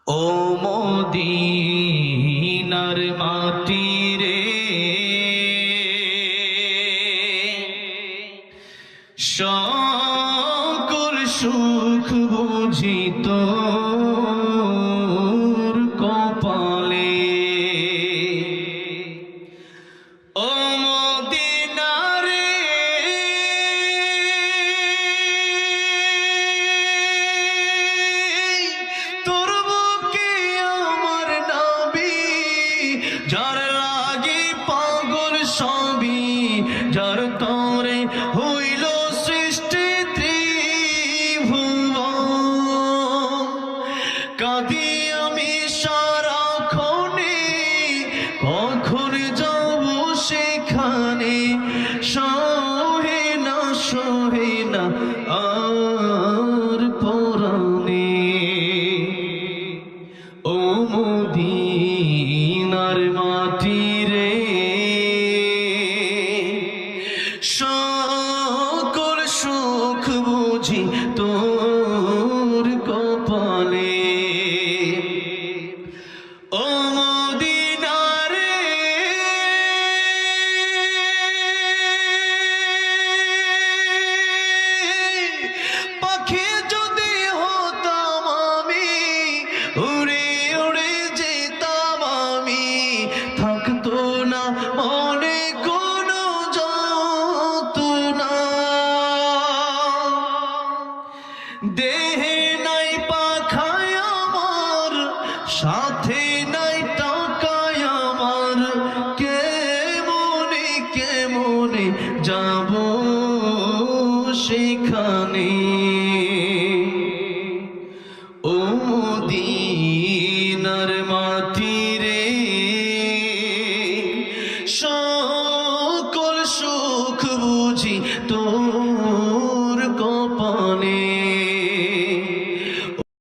ও মদিনার মাটি রে, সকল সুখ বুঝি তোর কপালে। ও মদিনা রে, তোর বুকে আমার নবী, যার লাগি পাগল সবই, যার তরে হইল সৃষ্টি ত্রিভুবন। কাঁদি আমি সারাক্ষণে, কখন যাব সেখানে, সহে না আর পরাণে। ও মদিনার মাটি রে, সকল সুখ বুঝি তোর কপালে। ও মদিনা রে, পাখি যদি হতাম আমি, উড়ে উড়ে যেতাম আমি, থাকতো না মনে কোনো যন্ত্রণা। দেহে নাই পাখায় আমার, সাথে নাই টাকায় আমার, কেমনে যাব সেখানে। ও মদিনার মাটি রে, সকল সুখ বুঝি তো